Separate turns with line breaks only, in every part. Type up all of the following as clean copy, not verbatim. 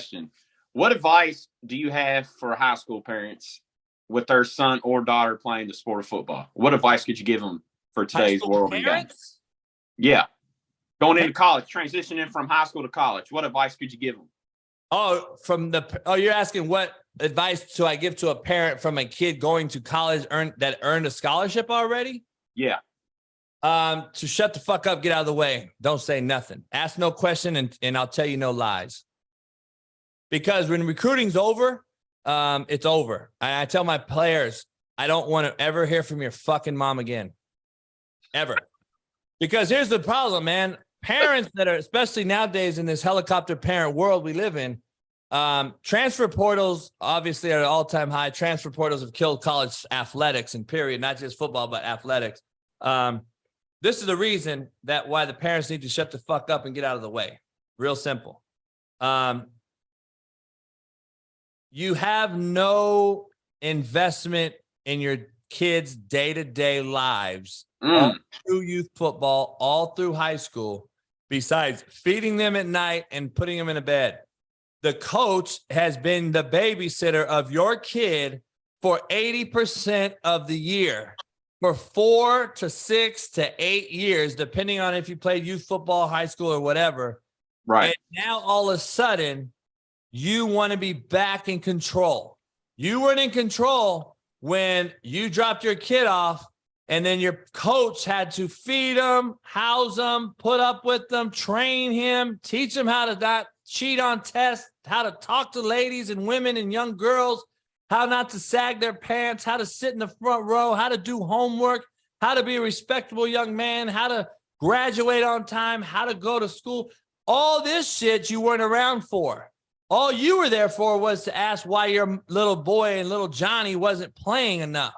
question. What advice do you have for high school parents with their son or daughter playing the sport of football? What advice could you give them for today's world and game? Yeah. Going into college, transitioning from high school to college. What advice could you give them?
You're asking what advice do I give to a parent from a kid going to college that earned a scholarship already?
Yeah.
To shut the fuck up, get out of the way. Don't say nothing. Ask no question, and I'll tell you no lies. Because when recruiting's over, it's over. I tell my players, I don't want to ever hear from your fucking mom again. Ever. Because here's the problem, man. Parents that are, especially nowadays in this helicopter parent world we live in, transfer portals obviously are at an all-time high. Transfer portals have killed college athletics and period, not just football, but athletics. This is the reason why the parents need to shut the fuck up and get out of the way. Real simple. You have no investment in your kids' day-to-day lives, all through youth football, all through high school, besides feeding them at night and putting them in a bed. The coach has been the babysitter of your kid for 80% of the year, for 4 to 6 to 8 years, depending on if you played youth football, high school, or whatever.
Right.
And now all of a sudden, you want to be back in control. You weren't in control when you dropped your kid off, and then your coach had to feed him, house him, put up with them, train him, teach him how to not cheat on tests, how to talk to ladies and women and young girls, how not to sag their pants, how to sit in the front row, how to do homework, how to be a respectable young man, how to graduate on time, how to go to school. All this shit you weren't around for. All you were there for was to ask why your little boy and little Johnny wasn't playing enough.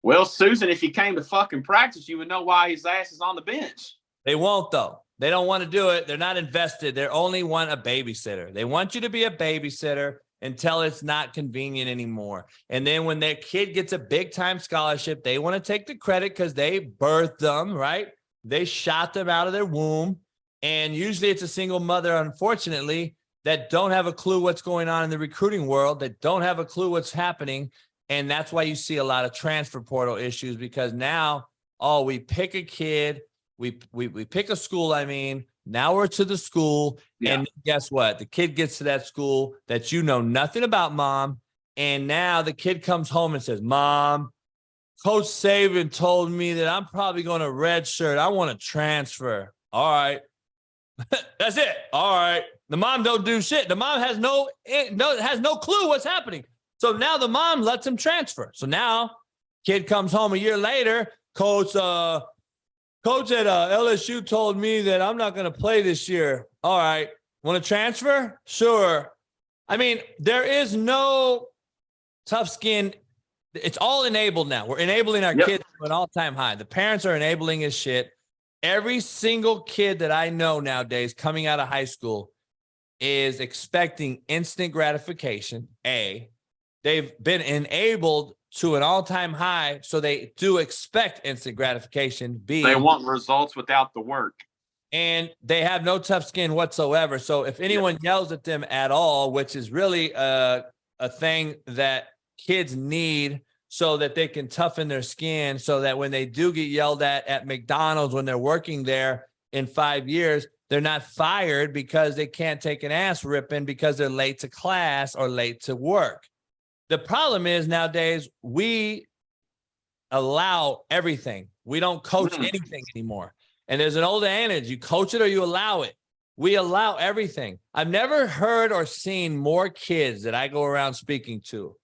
Well, Susan, if you came to fucking practice, you would know why his ass is on the bench.
They won't, though. They don't want to do it. They're not invested. They only want a babysitter. They want you to be a babysitter until it's not convenient anymore. And then when their kid gets a big-time scholarship, they want to take the credit because they birthed them, right? They shot them out of their womb. And usually it's a single mother, unfortunately, that don't have a clue what's going on in the recruiting world, that don't have a clue what's happening. And that's why you see a lot of transfer portal issues, because now, we pick a kid, we pick a school, now we're to the school, and guess what? The kid gets to that school that you know nothing about, mom, and now the kid comes home and says, Mom, Coach Saban told me that I'm probably going to redshirt. I want to transfer. All right. That's it. All right. The mom don't do shit. The mom has no clue what's happening. So now the mom lets him transfer. So now kid comes home a year later. Coach at LSU told me that I'm not going to play this year. All right. Want to transfer? Sure. There is no tough skin. It's all enabled now. We're enabling our kids to an all-time high. The parents are enabling his shit. Every single kid that I know nowadays coming out of high school is expecting instant gratification. They've been enabled to an all-time high, so they do expect instant gratification.
They want results without the work.
And they have no tough skin whatsoever. So if anyone yells at them at all, which is really a thing that kids need so that they can toughen their skin, so that when they do get yelled at McDonald's when they're working there in 5 years, they're not fired because they can't take an ass ripping because they're late to class or late to work. The problem is nowadays we allow everything. We don't coach anything anymore. And there's an old adage, you coach it or you allow it. We allow everything. I've never heard or seen more kids that I go around speaking to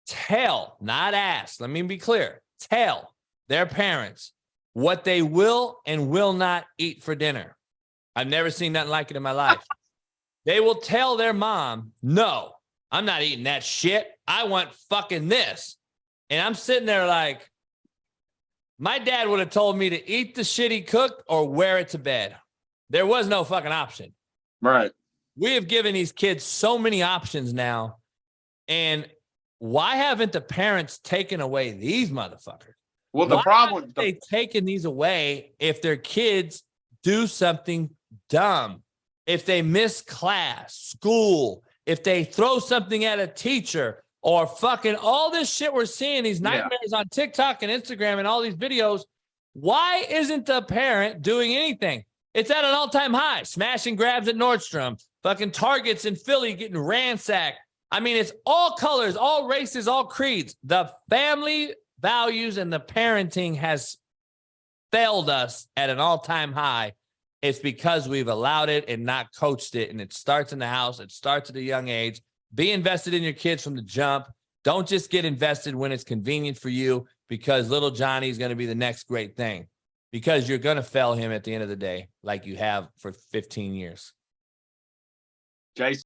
tell, not ask, let me be clear, tell their parents what they will and will not eat for dinner. I've never seen nothing like it in my life. They will tell their mom, no, I'm not eating that shit. I want fucking this. And I'm sitting there like, my dad would have told me to eat the shit he cooked or wear it to bed. There was no fucking option.
Right.
We have given these kids so many options now. And why haven't the parents taken away these motherfuckers?
Well, the problem
is they taking these away if their kids do something dumb, if they miss class, school, if they throw something at a teacher or fucking all this shit we're seeing, these nightmares on TikTok and Instagram and all these videos, why isn't the parent doing anything? It's at an all-time high. Smash and grabs at Nordstrom. Fucking Targets in Philly getting ransacked. I mean, it's all colors, all races, all creeds. The family values and the parenting has failed us at an all-time high. It's because we've allowed it and not coached it. And it starts in the house. It starts at a young age. Be invested in your kids from the jump. Don't just get invested when it's convenient for you, because little Johnny is going to be the next great thing, because you're going to fail him at the end of the day, like you have for 15 years.
Jason.